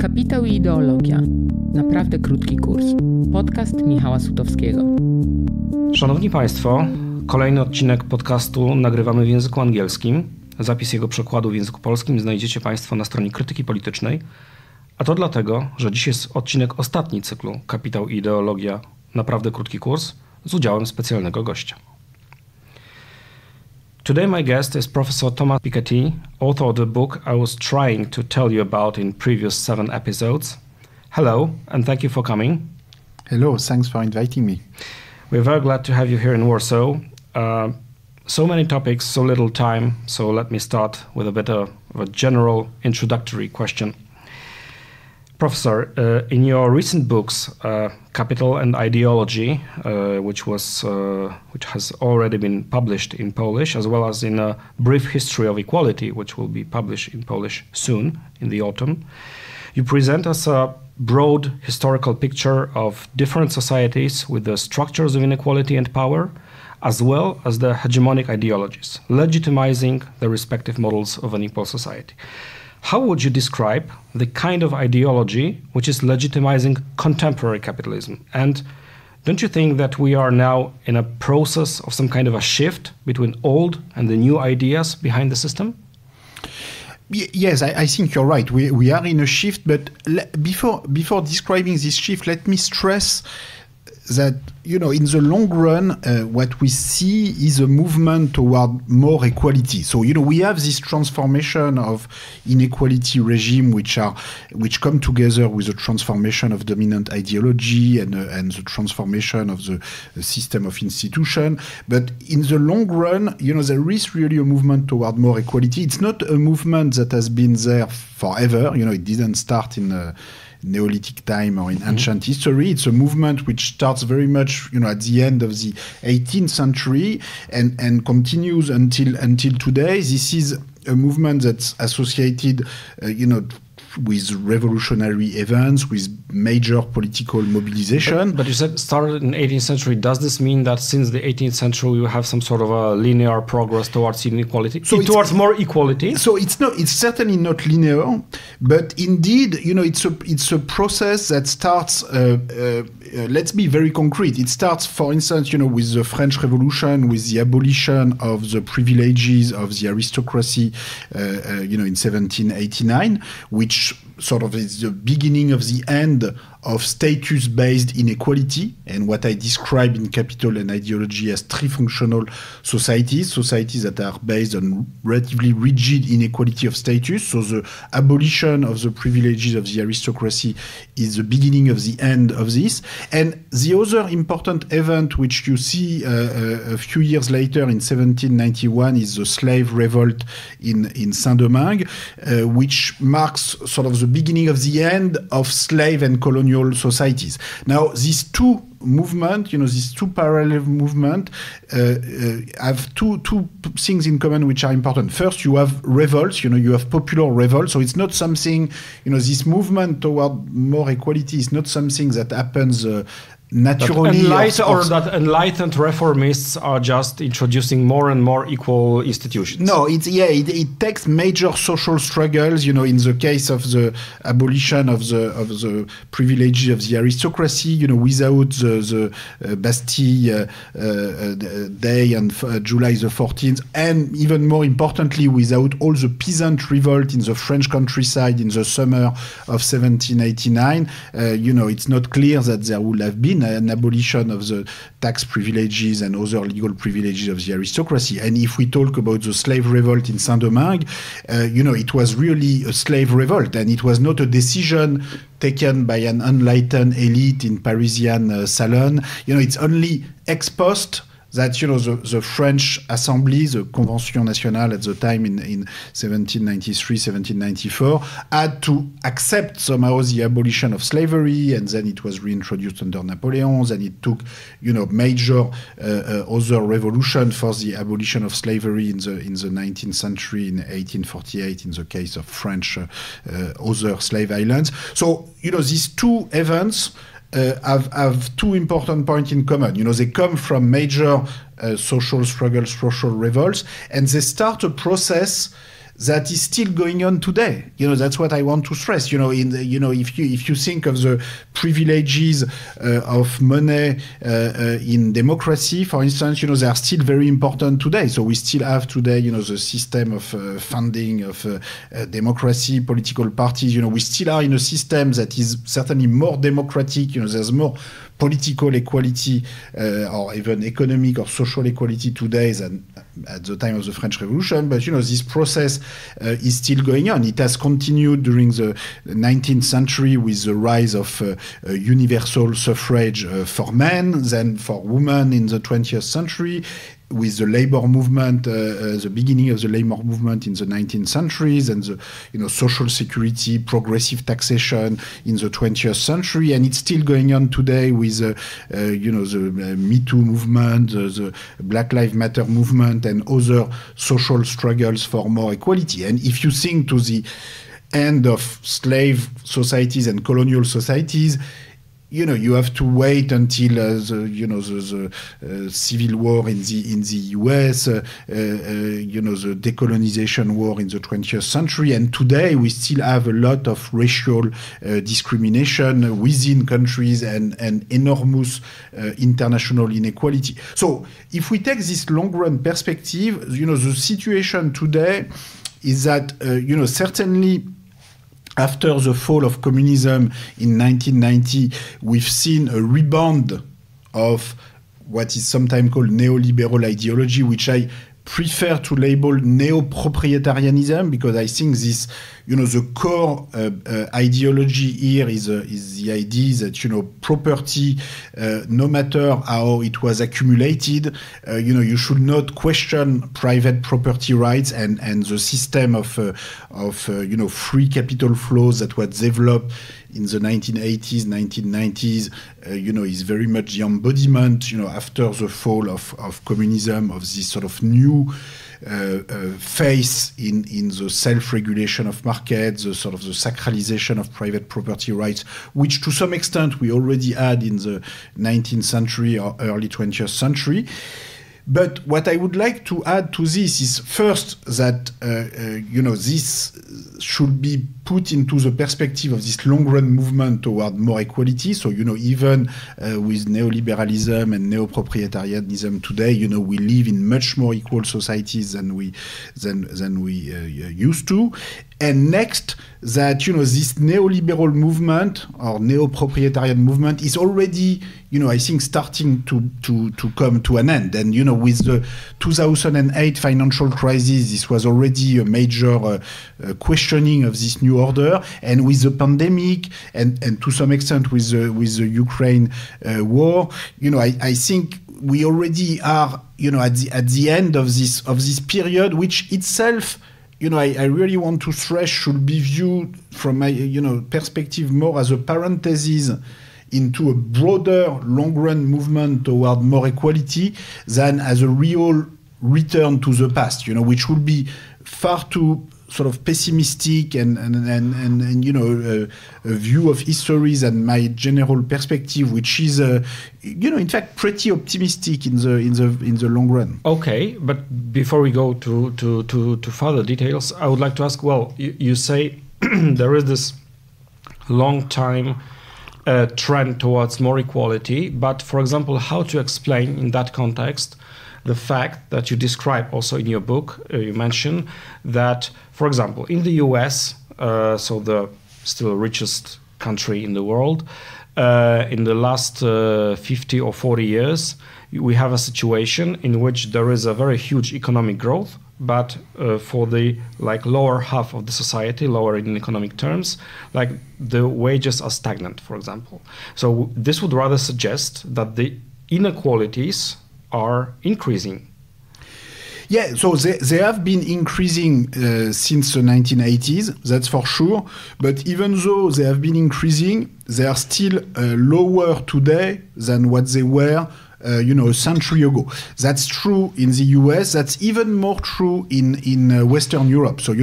Kapitał i ideologia. Naprawdę krótki kurs. Podcast Michała Sutowskiego. Szanowni Państwo, kolejny odcinek podcastu nagrywamy w języku angielskim. Zapis jego przekładu w języku polskim znajdziecie Państwo na stronie Krytyki Politycznej. A to dlatego, że dziś jest odcinek ostatni cyklu Kapitał i ideologia. Naprawdę krótki kurs z udziałem specjalnego gościa. Today my guest is Professor Thomas Piketty, author of the book I was trying to tell you about in previous 7 episodes. Hello, and thank you for coming. Hello, thanks for inviting me. We're very glad to have you here in Warsaw. So many topics, so little time, so let me start with a bit of a general introductory question. Professor, in your recent books, Kapitał and Ideology, which has already been published in Polish, as well as in A Brief History of Equality, which will be published in Polish soon, in the autumn, you present us a broad historical picture of different societies with the structures of inequality and power, as well as the hegemonic ideologies, legitimizing the respective models of an equal society. How would you describe the kind of ideology which is legitimizing contemporary capitalism? And don't you think that we are now in a process of some kind of a shift between old and the new ideas behind the system? Yes, I think you're right. We are in a shift, but before describing this shift, let me stress that, in the long run, what we see is a movement toward more equality. So, we have this transformation of inequality regime, which come together with the transformation of dominant ideology and the transformation of the system of institution. But in the long run, there is really a movement toward more equality. It's not a movement that has been there forever. It didn't start in Neolithic time or in ancient history. It's a movement which starts very much, at the end of the 18th century and continues until today. This is a movement that's associated, with revolutionary events, with major political mobilization. But you said started in the 18th century. Does this mean that since the 18th century we have some sort of a linear progress towards inequality, towards more equality? So it's certainly not linear, but indeed, it's a process that starts. Let's be very concrete. It starts, for instance, with the French Revolution, with the abolition of the privileges of the aristocracy, in 1789, which sort of is the beginning of the end of status-based inequality, and what I describe in Kapitał and Ideology as three functional societies that are based on relatively rigid inequality of status. So the abolition of the privileges of the aristocracy is the beginning of the end of this. And the other important event which you see a few years later in 1791 is the slave revolt in Saint-Domingue, which marks sort of the beginning of the end of slave and colonial societies. Now, these two movements, these two parallel movements, have two things in common which are important. First, you have revolts, you have popular revolts. So it's not something, this movement toward more equality is not something that happens naturally. That enlightened reformists are just introducing more and more equal institutions. No, it takes major social struggles. In the case of the abolition of the privileges of the aristocracy, without the Bastille Day and July the 14th, and even more importantly, without all the peasant revolt in the French countryside in the summer of 1789, it's not clear that there would have been an abolition of the tax privileges and other legal privileges of the aristocracy. And if we talk about the slave revolt in Saint-Domingue, it was really a slave revolt, and it was not a decision taken by an enlightened elite in Parisian salon. It's only ex post that the French Assembly, the Convention Nationale at the time in 1793, 1794, had to accept somehow the abolition of slavery, and then it was reintroduced under Napoleon. Then it took major other revolution for the abolition of slavery in the 19th century in 1848 in the case of French other slave islands. So these two events have two important points in common. They come from major social struggles, social revolts, and they start a process that is still going on today. That's what I want to stress. If you think of the privileges of money in democracy, for instance, they are still very important today. So we still have today, the system of funding of democracy, political parties. We still are in a system that is certainly more democratic. There's more political equality or even economic or social equality today than at the time of the French Revolution. But, this process is still going on. It has continued during the 19th century with the rise of universal suffrage for men, then for women in the 20th century, with the labor movement, the beginning of the labor movement in the 19th centuries, and the social security, progressive taxation in the 20th century, and it's still going on today with the Me Too movement, the Black Lives Matter movement, and other social struggles for more equality. And if you think to the end of slave societies and colonial societies, you have to wait until the civil war in the US, the decolonization war in the 20th century, and today we still have a lot of racial discrimination within countries and enormous international inequality. So if we take this long-run perspective, the situation today is that certainly, after the fall of communism in 1990, we've seen a rebound of what is sometimes called neoliberal ideology, which I prefer to label neo-proprietarianism, because I think this, the core ideology here is the idea that, property, no matter how it was accumulated, you should not question private property rights, and the system of free capital flows that was developed in the 1980s, 1990s, is very much the embodiment, after the fall of communism, of this sort of new phase in the self-regulation of markets, the sort of the sacralization of private property rights, which to some extent we already had in the 19th century or early 20th century. But what I would like to add to this is first that, this should be put into the perspective of this long-run movement toward more equality. So, even with neoliberalism and neo-proprietarianism today, we live in much more equal societies than we used to. And next, that, this neoliberal movement or neo-proprietarian movement is already, I think, starting to come to an end. And, with the 2008 financial crisis, this was already a major questioning of this new order. And with the pandemic and to some extent with the Ukraine war, I think we already are, at the end of this period, which itself, I really want to stress, should be viewed from my, perspective more as a parenthesis into a broader long-run movement toward more equality than as a real return to the past, which would be far too sort of pessimistic and a view of histories and my general perspective, which is, in fact, pretty optimistic in the long run. Okay, but before we go to further details, I would like to ask. Well, you say there is this long time trend towards more equality, but for example, how to explain in that context the fact that you describe also in your book, you mention that, for example, in the US, so the still richest country in the world, in the last 50 or 40 years, we have a situation in which there is a very huge economic growth, but for the lower half of the society, lower in economic terms, the wages are stagnant, for example. So this would rather suggest that the inequalities are increasing. Yeah, so they have been increasing since the 1980s, that's for sure. But even though they have been increasing, they are still lower today than what they were a century ago. That's true in the US. That's even more true in Western Europe. So,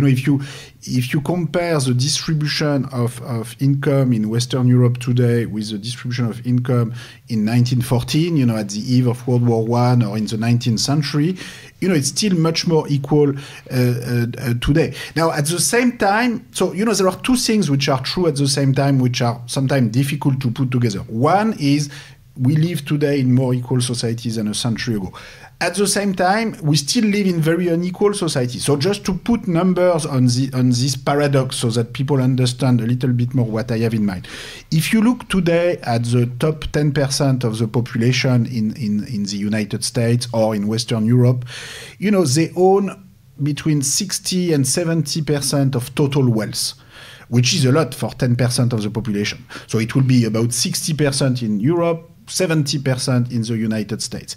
if you compare the distribution of income in Western Europe today with the distribution of income in 1914, at the eve of World War I or in the 19th century, it's still much more equal today. Now, at the same time, so, there are two things which are true at the same time, which are sometimes difficult to put together. One is we live today in more equal societies than a century ago. At the same time, we still live in very unequal societies. So just to put numbers on this paradox so that people understand a little bit more what I have in mind. If you look today at the top 10% of the population in the United States or in Western Europe, they own between 60 and 70% of total wealth, which is a lot for 10% of the population. So it will be about 60% in Europe, 70% in the United States.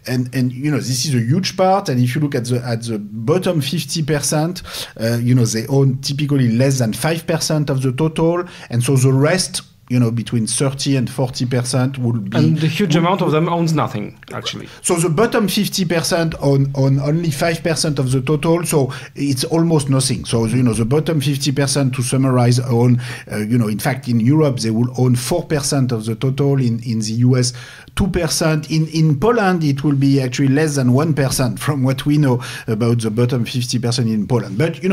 And this is a huge part. And if you look at the bottom 50%, they own typically less than 5% of the total. And so the rest, between 30 and 40% would be... And the huge amount of them owns nothing, actually. So the bottom 50% own only 5% of the total, so it's almost nothing. So, the bottom 50%, to summarize, own, in fact, in Europe, they will own 4% of the total. In the US, 2%. In Poland, it will be actually less than 1% from what we know about the bottom 50% in Poland. But,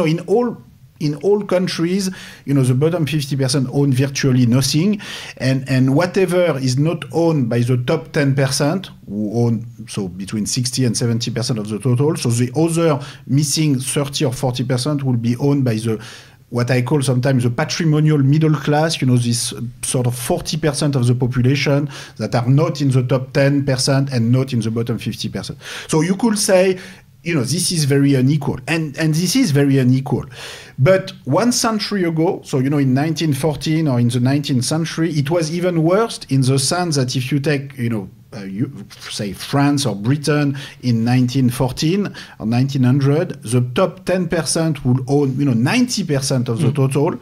in all countries, the bottom 50% own virtually nothing, and whatever is not owned by the top 10%, who own between 60 and 70% of the total, so the other missing 30 or 40% will be owned by what I call sometimes the patrimonial middle class, this sort of 40% of the population that are not in the top 10% and not in the bottom 50%. So you could say, this is very unequal. And this is very unequal. But 1 century ago, so, in 1914 or in the 19th century, it was even worse in the sense that if you take, say France or Britain in 1914 or 1900, the top 10% would own, 90% of the total.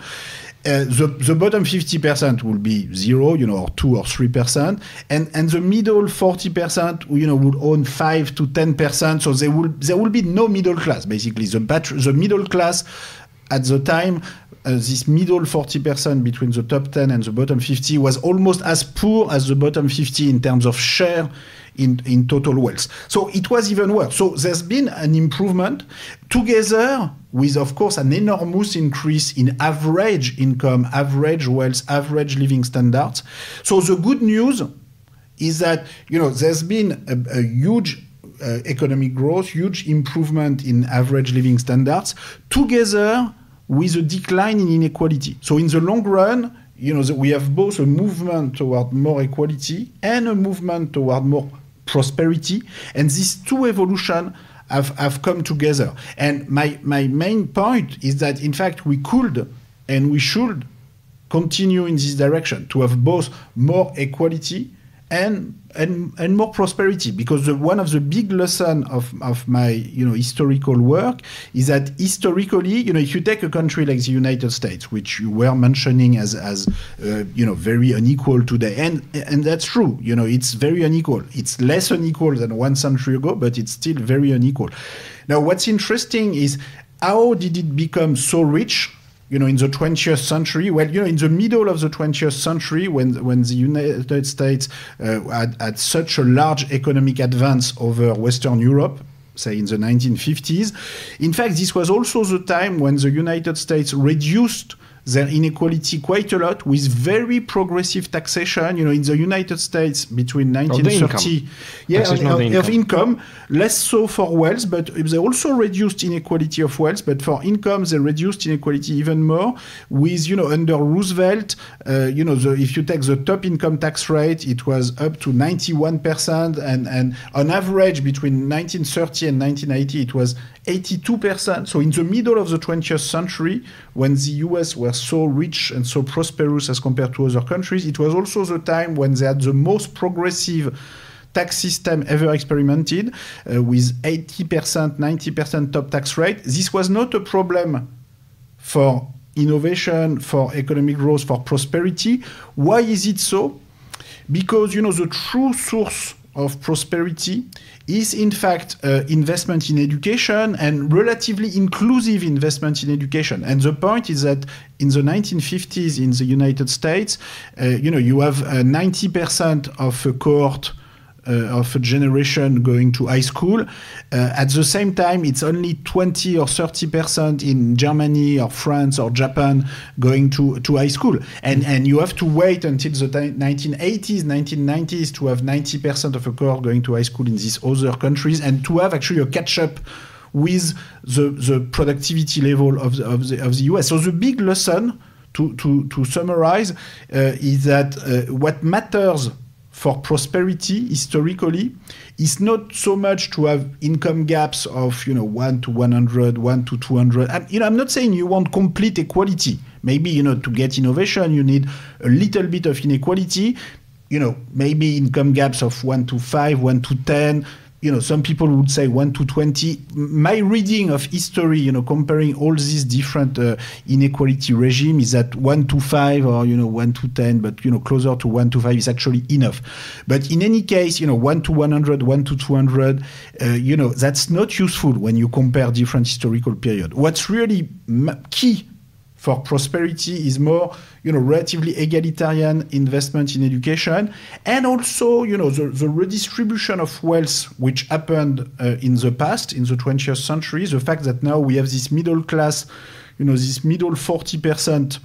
The bottom 50% will be 0, or 2 or 3%, and the middle 40%, would own 5 to 10%. So there will be no middle class. Basically, the middle class at the time, this middle 40% between the top 10 and the bottom 50 was almost as poor as the bottom 50 in terms of share in total wealth. So it was even worse. So there's been an improvement together with, of course, an enormous increase in average income, average wealth, average living standards. So the good news is that, there's been a huge economic growth, huge improvement in average living standards, together with a decline in inequality. So in the long run, we have both a movement toward more equality and a movement toward more prosperity, and these two evolutions have come together. And my main point is that, in fact, we could and we should continue in this direction, to have both more equality and more prosperity, because one of the big lessons of my historical work is that historically, if you take a country like the United States, which you were mentioning as very unequal today, and that's true, it's very unequal. It's less unequal than 1 century ago, but it's still very unequal. Now, what's interesting is, how did it become so rich? In the 20th century, in the middle of the 20th century, when the United States had such a large economic advance over Western Europe, say in the 1950s, in fact, this was also the time when the United States reduced their inequality quite a lot with very progressive taxation. In the United States between 1930, of income, less so for wealth, but they also reduced inequality of wealth. But for income, they reduced inequality even more. With under Roosevelt, if you take the top income tax rate, it was up to 91%, and on average between 1930 and 1980, it was 82%. So in the middle of the 20th century, when the US were so rich and so prosperous as compared to other countries, it was also the time when they had the most progressive tax system ever experimented, with 80%, 90% top tax rate. This was not a problem for innovation, for economic growth, for prosperity. Why is it so? Because, the true source of prosperity is in fact investment in education and relatively inclusive investment in education. And the point is that in the 1950s in the United States, you have 90% of a cohort of a generation going to high school. At the same time, it's only 20 or 30% in Germany or France or Japan going to high school. And you have to wait until the 1980s, 1990s to have 90% of a cohort going to high school in these other countries and to have actually a catch-up with the productivity level of the US. So the big lesson, to summarize, is that what matters for prosperity historically is not so much to have income gaps of 1 to 100, 1 to 200. I'm not saying you want complete equality. Maybe to get innovation you need a little bit of inequality. Maybe income gaps of 1 to 5, 1 to 10. Some people would say 1 to 20. My reading of history, comparing all these different inequality regimes is that 1 to 5 or, 1 to 10, but, closer to 1 to 5 is actually enough. But in any case, 1 to 100, 1 to 200, that's not useful when you compare different historical periods. What's really key for prosperity is more, relatively egalitarian investment in education, and also, the redistribution of wealth which happened in the past, in the 20th century, the fact that now we have this middle class, this middle 40%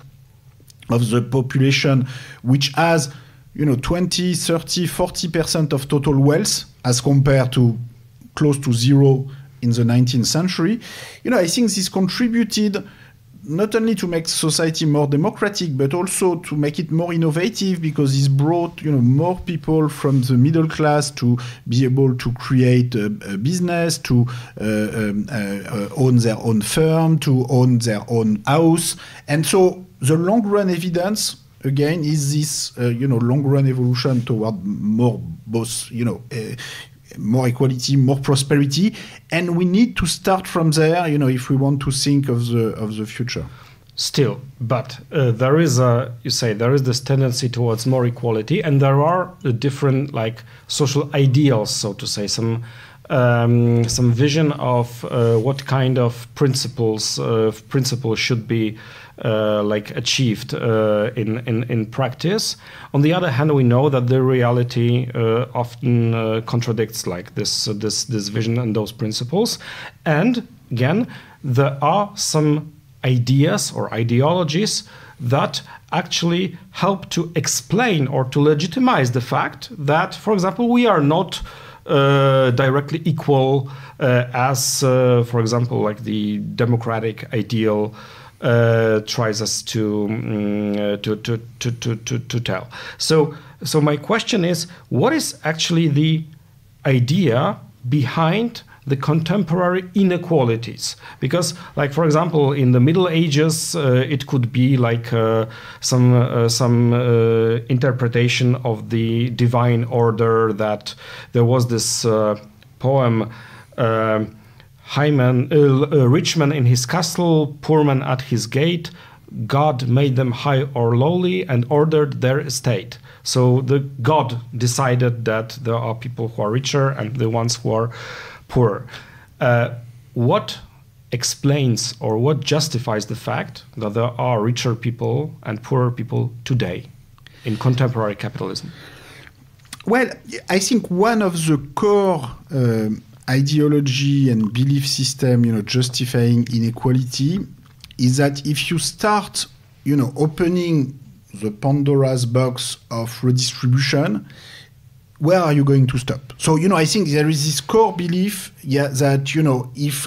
of the population, which has, 20, 30, 40% of total wealth as compared to close to zero in the 19th century. I think this contributed not only to make society more democratic, but also to make it more innovative, because this brought, more people from the middle class to be able to create a business, to own their own firm, to own their own house. And so the long-run evidence, again, is this, long-run evolution toward more, both, more equality, more prosperity, and we need to start from there, if we want to think of the future. Still, but there is this tendency towards more equality, and there are different social ideals, so to say, some vision of what kind of principles should be achieved in practice. On the other hand, we know that the reality often contradicts this vision and those principles. And again, there are some ideas or ideologies that actually help to explain or to legitimize the fact that, for example, we are not directly equal as, for example, the democratic ideal tries us to tell. So my question is, what is actually the idea behind the contemporary inequalities? Because, for example, in the Middle Ages, it could be some interpretation of the divine order, that there was this poem, rich man in his castle, poor man at his gate. God made them high or lowly and ordered their estate. So the God decided that there are people who are richer and the ones who are poorer. What explains or what justifies the fact that there are richer people and poorer people today in contemporary capitalism? Well, I think one of the core ideology and belief system, justifying inequality, is that if you start, opening the Pandora's box of redistribution, where are you going to stop? So, I think there is this core belief, that, if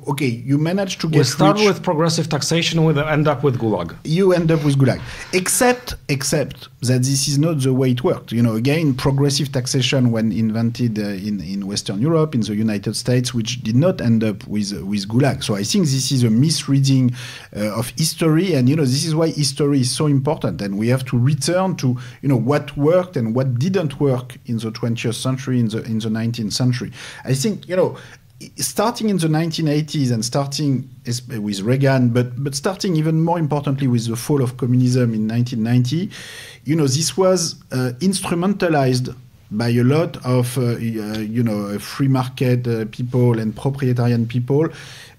okay, you manage to get we start rich, with progressive taxation, we end up with Gulag. You end up with Gulag. Except that this is not the way it worked. Again, progressive taxation, when invented in Western Europe, in the United States, which did not end up with Gulag. So I think this is a misreading of history, and this is why history is so important, and we have to return to what worked and what didn't work in the 20th century, in the 19th century. I think starting in the 1980s and starting with Reagan, but starting even more importantly with the fall of communism in 1990, this was instrumentalized by a lot of free market people and proprietarian people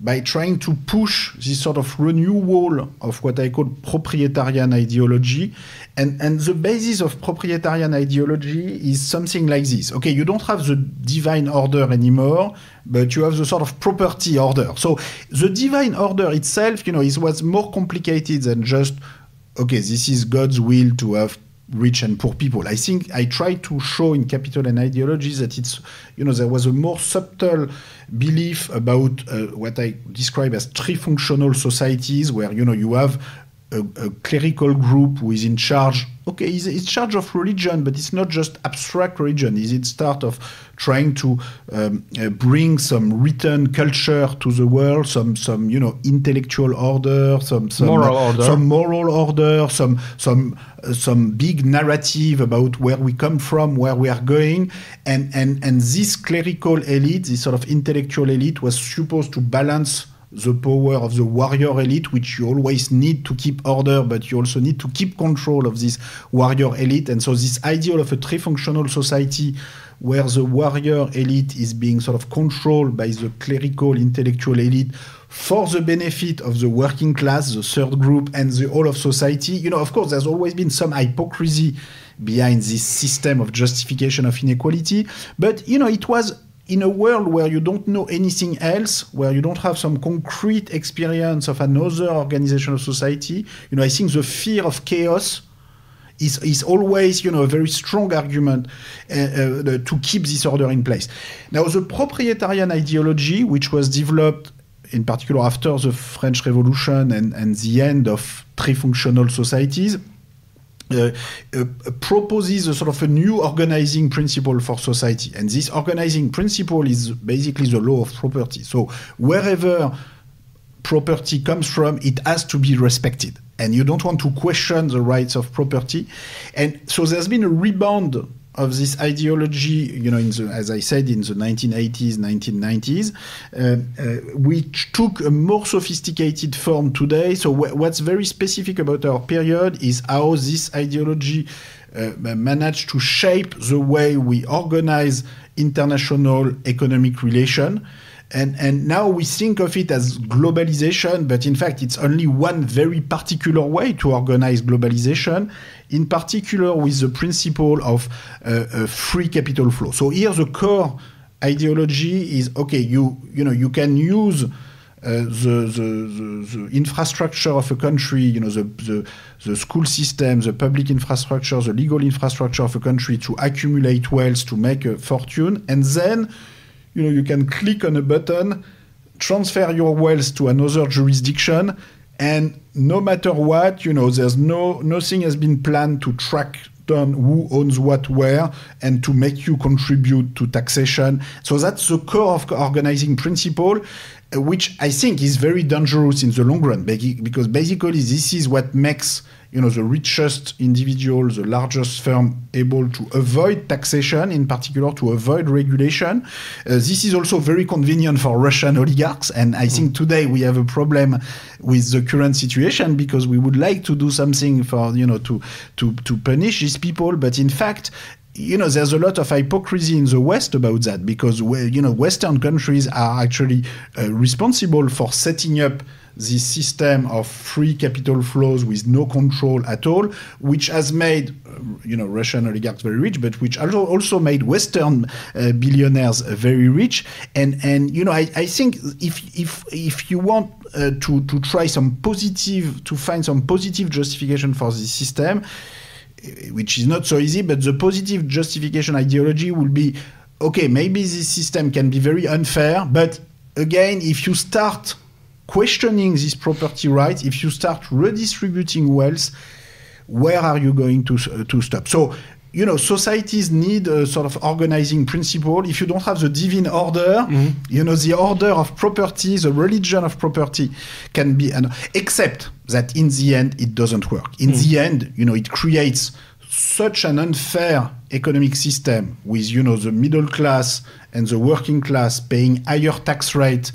by trying to push this sort of renewal of what I call proprietarian ideology. And the basis of proprietarian ideology is something like this. Okay, you don't have the divine order anymore, but you have the sort of property order. So the divine order itself, it was more complicated than just, okay, this is God's will to have rich and poor people. I think I tried to show in Kapitał and Ideology that it's, there was a more subtle belief about what I describe as three functional societies where, you have a clerical group who is in charge. Okay, it's in charge of religion, but it's not just abstract religion. It's in start of trying to bring some written culture to the world, some intellectual order, some moral order, some big narrative about where we come from, where we are going, and this clerical elite, this sort of intellectual elite, was supposed to balance the power of the warrior elite, which you always need to keep order, but you also need to keep control of this warrior elite. And so this ideal of a tri-functional society where the warrior elite is being sort of controlled by the clerical intellectual elite for the benefit of the working class, the third group, and the whole of society. Of course, there's always been some hypocrisy behind this system of justification of inequality, but, it was in a world where you don't know anything else, where you don't have some concrete experience of another organization of society, I think the fear of chaos is always, a very strong argument to keep this order in place. Now, the proprietarian ideology, which was developed in particular after the French Revolution and the end of three-functional societies, proposes a sort of a new organizing principle for society. And this organizing principle is basically the law of property. So wherever property comes from, it has to be respected. And you don't want to question the rights of property. And so there's been a rebound of this ideology, as I said, in the 1980s, 1990s, which took a more sophisticated form today. So what's very specific about our period is how this ideology managed to shape the way we organize international economic relations. And now we think of it as globalization, but in fact it's only one very particular way to organize globalization, in particular with the principle of free capital flow. So here the core ideology is, okay, you can use the infrastructure of a country, the school system, the public infrastructure, the legal infrastructure of a country to accumulate wealth, to make a fortune, and then you can click on a button, transfer your wealth to another jurisdiction, and no matter what, there's nothing has been planned to track down who owns what where and to make you contribute to taxation. So that's the core of organizing principle, which I think is very dangerous in the long run, because basically this is what makes the richest individual, the largest firm, able to avoid taxation, in particular to avoid regulation. This is also very convenient for Russian oligarchs, and I think today we have a problem with the current situation because we would like to do something for to punish these people, but in fact, there's a lot of hypocrisy in the West about that because Western countries are actually responsible for setting up this system of free capital flows with no control at all, which has made Russian oligarchs very rich, but which also made Western billionaires very rich. And I think if you want to try to find some positive justification for this system, which is not so easy, but the positive justification ideology will be, okay, maybe this system can be very unfair, but again, if you start questioning this property rights, if you start redistributing wealth, where are you going to stop? So, societies need a sort of organizing principle. If you don't have the divine order, the order of property, the religion of property can be, except that in the end, it doesn't work. In the end, it creates such an unfair economic system with, the middle class and the working class paying higher tax rate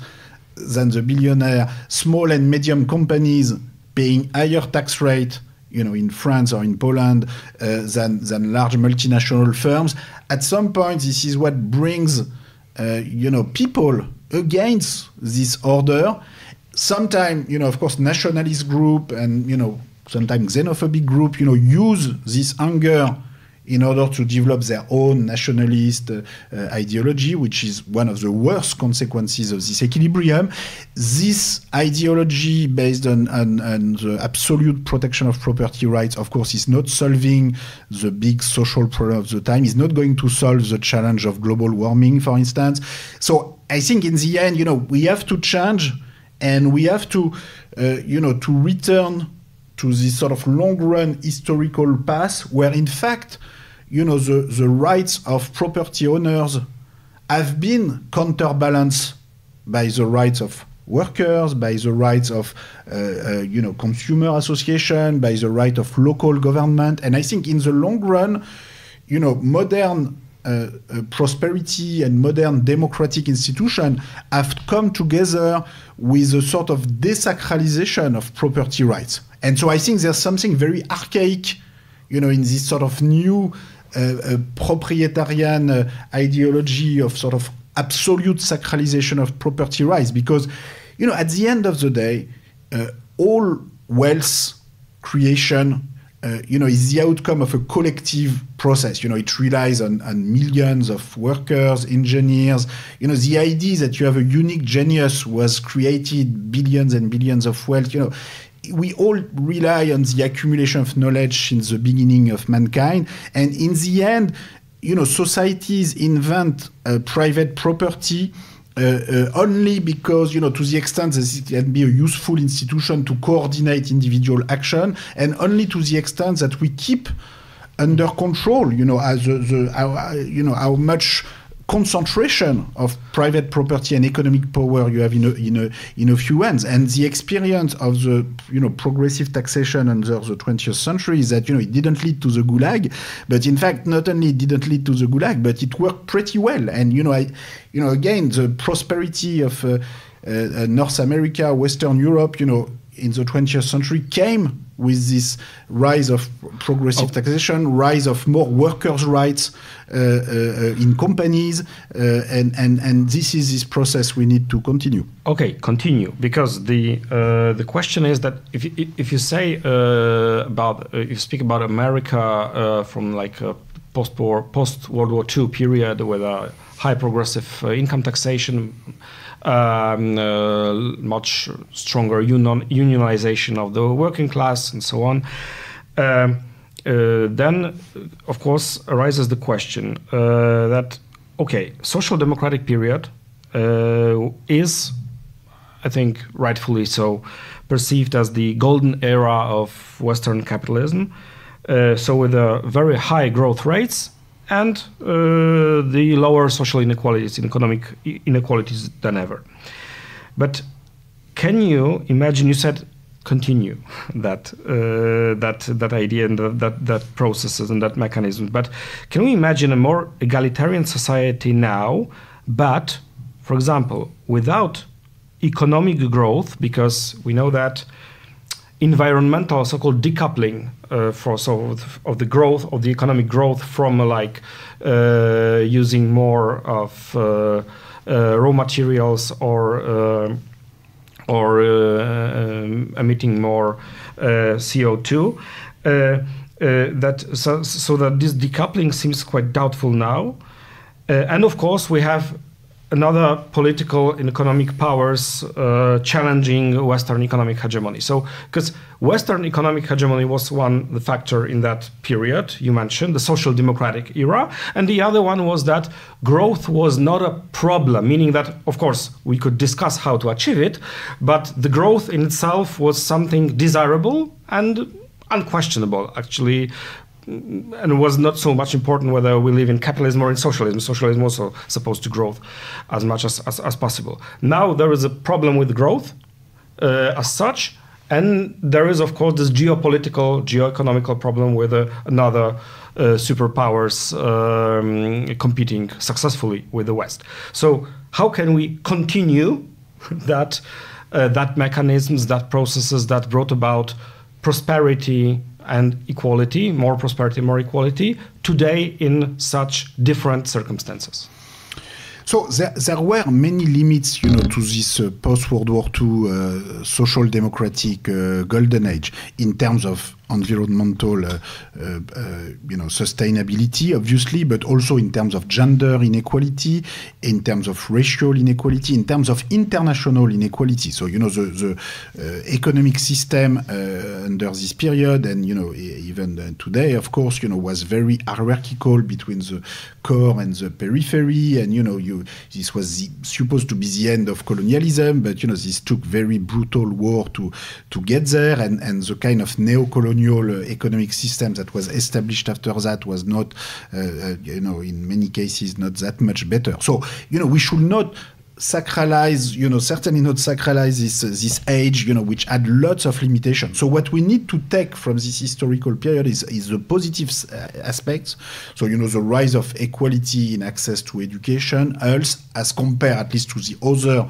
than the billionaire, small and medium companies paying higher tax rate, in France or in Poland than large multinational firms. At some point, this is what brings, people against this order. Sometimes, of course, nationalist group and, sometimes xenophobic group, use this anger in order to develop their own nationalist ideology, which is one of the worst consequences of this equilibrium. This ideology based on the absolute protection of property rights, of course, is not solving the big social problem of the time. It's not going to solve the challenge of global warming, for instance. So I think in the end, we have to change, and we have to, to return to this sort of long-run historical path where, in fact, the rights of property owners have been counterbalanced by the rights of workers, by the rights of, consumer association, by the right of local government. And I think in the long run, modern prosperity and modern democratic institutions have come together with a sort of desacralization of property rights. And so I think there's something very archaic, in this sort of new proprietarian ideology of sort of absolute sacralization of property rights. Because, at the end of the day, all wealth creation is the outcome of a collective process. It relies on millions of workers, engineers. The idea that you have a unique genius was created billions and billions of wealth. We all rely on the accumulation of knowledge since the beginning of mankind. And in the end, societies invent private property only because, to the extent that it can be a useful institution to coordinate individual action, and only to the extent that we keep under control, how much concentration of private property and economic power you have in a few hands. And the experience of the progressive taxation under the 20th century is that it didn't lead to the Gulag, but in fact not only it didn't lead to the Gulag, but it worked pretty well. And again, the prosperity of North America, Western Europe, in the 20th century came with this rise of progressive taxation, rise of more workers' rights in companies, and this is this process we need to continue. Okay, continue, because the question is that if you say if you speak about America from like a post World War II period with a high progressive income taxation, much stronger unionization of the working class and so on, then of course arises the question that, okay, social democratic period is, I think rightfully so, perceived as the golden era of Western capitalism, so with very high growth rates and the lower social inequalities, economic inequalities than ever. But can you imagine? You said continue that idea and that processes and that mechanism. But can we imagine a more egalitarian society now, but, for example, without economic growth, because we know that environmental so-called decoupling of the growth of the economic growth from using more of raw materials or emitting more CO2, that this decoupling seems quite doubtful now, and of course we have another political and economic powers challenging Western economic hegemony. So, because Western economic hegemony was the factor in that period you mentioned, the social democratic era, and the other one was that growth was not a problem, meaning that, of course, we could discuss how to achieve it, but the growth in itself was something desirable and unquestionable, actually. And it was not so much important whether we live in capitalism or in socialism. Socialism was also supposed to grow as much as possible. Now there is a problem with growth as such, and there is, of course, this geopolitical, geoeconomical problem with another superpowers competing successfully with the West. So how can we continue that mechanisms, that processes that brought about prosperity and equality, more prosperity, more equality, today in such different circumstances? So there were many limits, to this post-World War II social democratic golden age in terms of environmental, sustainability, obviously, but also in terms of gender inequality, in terms of racial inequality, in terms of international inequality. So, the economic system under this period, and, even today, of course, was very hierarchical between the core and the periphery. And, this was supposed to be the end of colonialism, but, this took very brutal war to get there. And the kind of neo-colonial economic system that was established after that was not, in many cases, not that much better. So, we should not sacralize, certainly not sacralize this age, which had lots of limitations. So what we need to take from this historical period is the positive aspects. So, the rise of equality in access to education, else, as compared at least to the other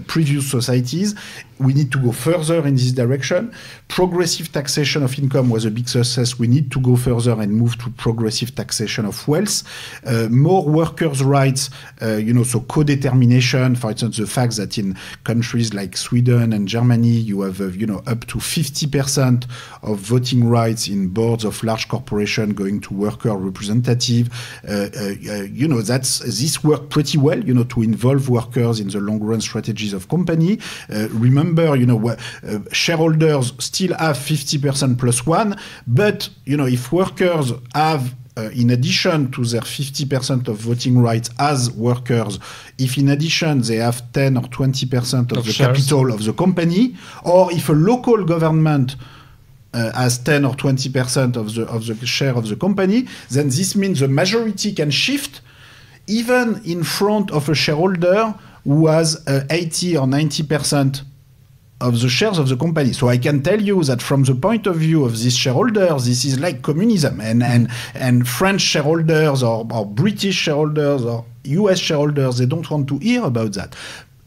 previous societies. We need to go further in this direction. Progressive taxation of income was a big success. We need to go further and move to progressive taxation of wealth. More workers' rights, so co-determination. For instance, the fact that in countries like Sweden and Germany, you have, up to 50% of voting rights in boards of large corporations going to worker representative. This worked pretty well, to involve workers in the long-run strategies of company. Remember, shareholders still have 50% plus one, but, if workers have, in addition to their 50% of voting rights as workers, if in addition they have 10 or 20% of the shares, capital of the company, or if a local government has 10 or 20% of the share of the company, then this means the majority can shift even in front of a shareholder who has 80 or 90% of the shares of the company. So I can tell you that from the point of view of these shareholders, this is like communism, and French shareholders or British shareholders or US shareholders, they don't want to hear about that,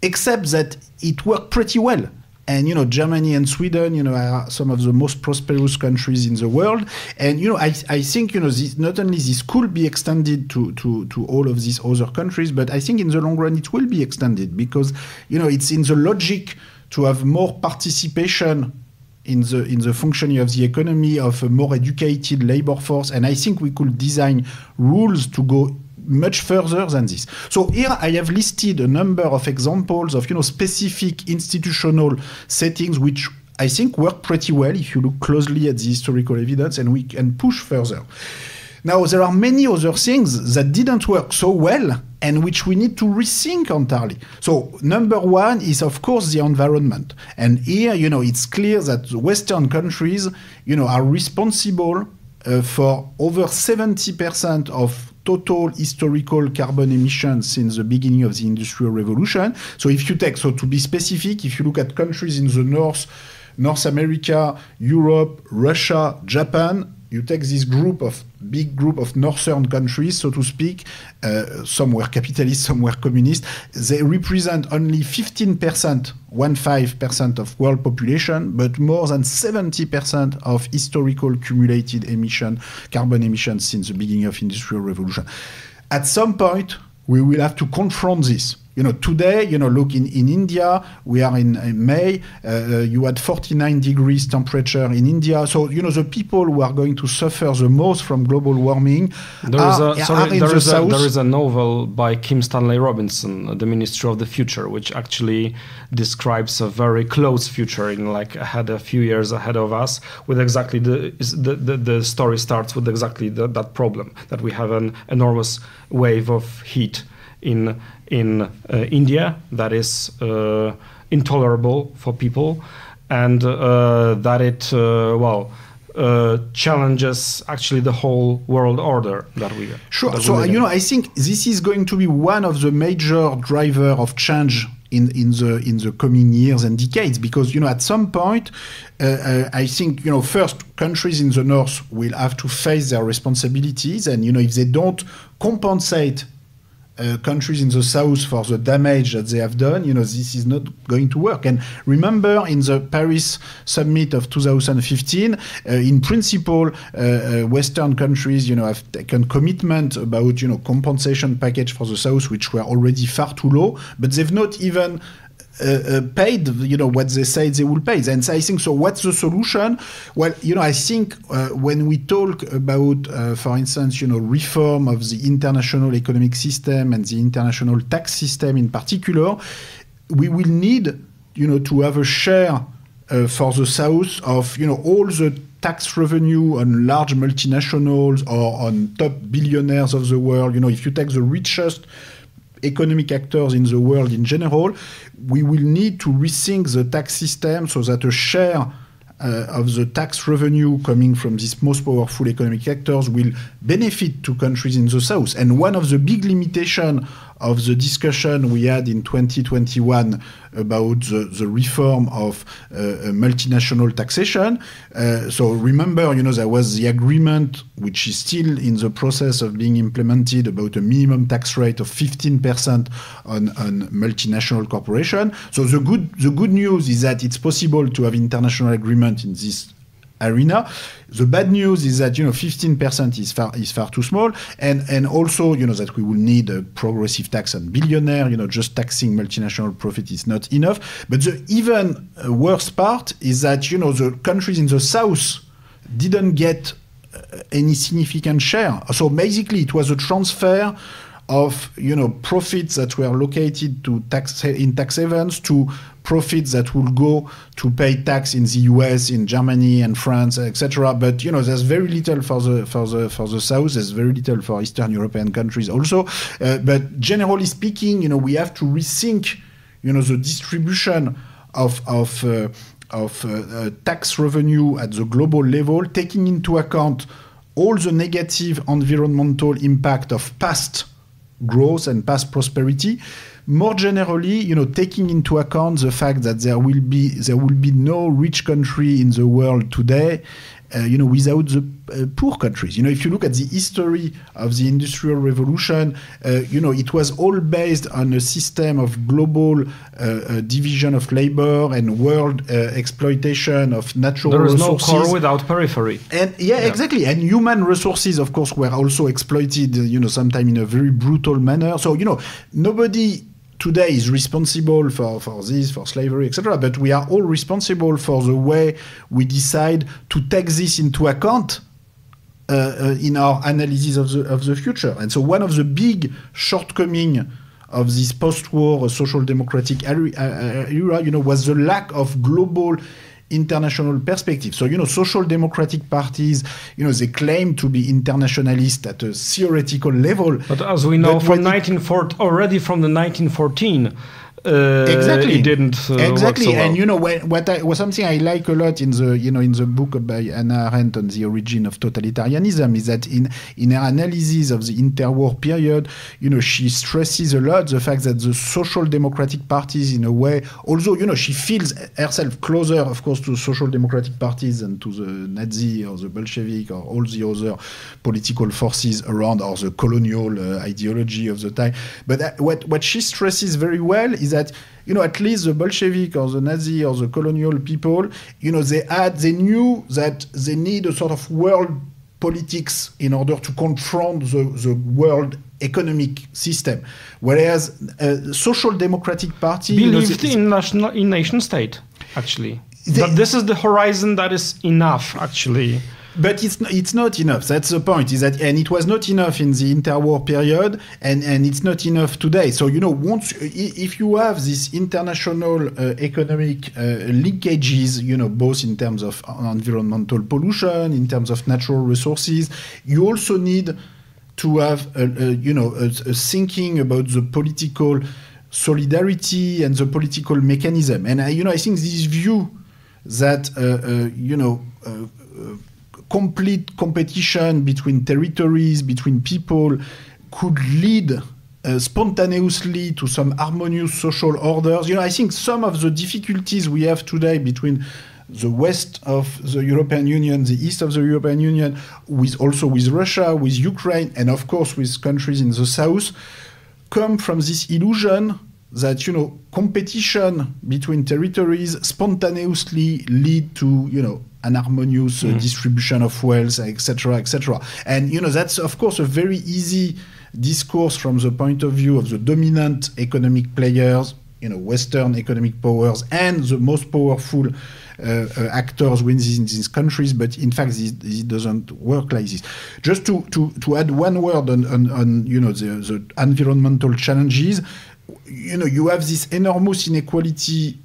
except that it worked pretty well. And, Germany and Sweden, are some of the most prosperous countries in the world. And, I think, this, not only this could be extended to all of these other countries, but I think in the long run it will be extended because, it's in the logic to have more participation in the functioning of the economy, of a more educated labor force. And I think we could design rules to go much further than this. So here I have listed a number of examples of, specific institutional settings which I think work pretty well if you look closely at the historical evidence, and we can push further. Now, there are many other things that didn't work so well and which we need to rethink entirely. So, number one is, of course, the environment. And here, it's clear that the Western countries, are responsible for over 70% of total historical carbon emissions since the beginning of the Industrial Revolution. So if you take, to be specific, if you look at countries in the North America, Europe, Russia, Japan, you take this big group of northern countries, so to speak, some were capitalist, some were communist, they represent only 15% of world population, but more than 70% of historical cumulated carbon emissions since the beginning of Industrial Revolution. At some point, we will have to confront this. Today, look, in India, we are in May, you had 49 degrees temperature in India. So, the people who are going to suffer the most from global warming are in the south. There is a novel by Kim Stanley Robinson, The Ministry of the Future, which actually describes a very close future in a few years ahead of us, with exactly the story starts with exactly that problem, that we have an enormous wave of heat in India that is intolerable for people, and that it challenges actually the whole world order that we sure. That so we I think this is going to be one of the major driver of change in the coming years and decades, because at some point I think first countries in the north will have to face their responsibilities, and if they don't compensate countries in the south for the damage that they have done, this is not going to work. And remember, in the Paris summit of 2015, in principle, Western countries, have taken commitment about, compensation package for the south, which were already far too low, but they've not even paid, what they say they will pay. And I think, so what's the solution? Well, I think when we talk about, for instance, reform of the international economic system and the international tax system in particular, we will need, to have a share for the South of, all the tax revenue on large multinationals or on top billionaires of the world. If you take the richest economic actors in the world in general, we will need to rethink the tax system so that a share of the tax revenue coming from these most powerful economic actors will benefit to countries in the South. And one of the big limitations of the discussion we had in 2021 about the reform of multinational taxation. So remember, there was the agreement, which is still in the process of being implemented, about a minimum tax rate of 15% on multinational corporation. So the good news is that it's possible to have international agreement in this arena. The bad news is that 15% is far too small, and also that we will need a progressive tax on billionaire. Just taxing multinational profit is not enough. But the even worse part is that the countries in the south didn't get any significant share. So basically, it was a transfer of profits that were located to tax havens to profits that will go to pay tax in the US, in Germany and France, etc. But there's very little for the South. There's very little for Eastern European countries also. But generally speaking, we have to rethink the distribution of tax revenue at the global level, taking into account all the negative environmental impact of past growth and past prosperity. More generally, taking into account the fact that there will be no rich country in the world today, without the poor countries. If you look at the history of the Industrial Revolution, it was all based on a system of global division of labor and world exploitation of natural resources. There is no core without periphery. And exactly. And human resources, of course, were also exploited, sometimes in a very brutal manner. So, nobody today is responsible for this, for slavery, etc. But we are all responsible for the way we decide to take this into account in our analysis of the future. And so one of the big shortcomings of this post-war social democratic era, was the lack of global international perspective. So, social democratic parties, they claim to be internationalist at a theoretical level. But as we know already from the 1914, exactly. It didn't exactly. work so well. And something I like a lot in the book by Hannah Arendt on the origin of totalitarianism is that in her analysis of the interwar period, she stresses a lot the fact that the social democratic parties, in a way, although she feels herself closer, of course, to social democratic parties than to the Nazi or the Bolshevik or all the other political forces around, or the colonial ideology of the time. But what she stresses very well is that at least the Bolshevik or the Nazi or the colonial people, they knew that they need a sort of world politics in order to confront the world economic system, whereas social democratic party believed in nation state, actually. But this is the horizon that is enough, actually. But it's not enough. That's the point. And it was not enough in the interwar period, and it's not enough today. So if you have these international economic linkages, both in terms of environmental pollution, in terms of natural resources, you also need to have a thinking about the political solidarity and the political mechanism. And I think this view that complete competition between territories, between people, could lead spontaneously to some harmonious social orders. I think some of the difficulties we have today between the west of the European Union, the east of the European Union, with Russia, with Ukraine, and of course with countries in the south, come from this illusion that, competition between territories spontaneously lead to, an harmonious distribution of wealth, etc., etc. And, that's, of course, a very easy discourse from the point of view of the dominant economic players, Western economic powers, and the most powerful actors within these countries. But in fact, this doesn't work like this. Just to add one word on the environmental challenges, you have this enormous inequality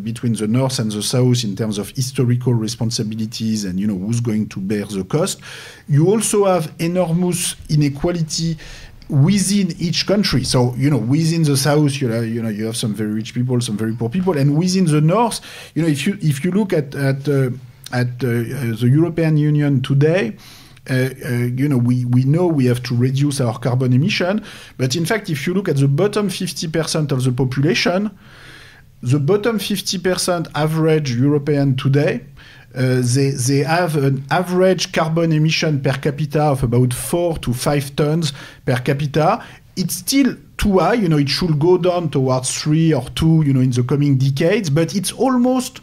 between the North and the South in terms of historical responsibilities and, who's going to bear the cost. You also have enormous inequality within each country. So, within the South, you have some very rich people, some very poor people. And within the North, if you look at the European Union today, we know we have to reduce our carbon emission. But in fact, if you look at the bottom 50% of the population, the bottom 50% average European today, they have an average carbon emission per capita of about 4 to 5 tons per capita. It's still too high, it should go down towards 3 or 2, in the coming decades, but it's almost,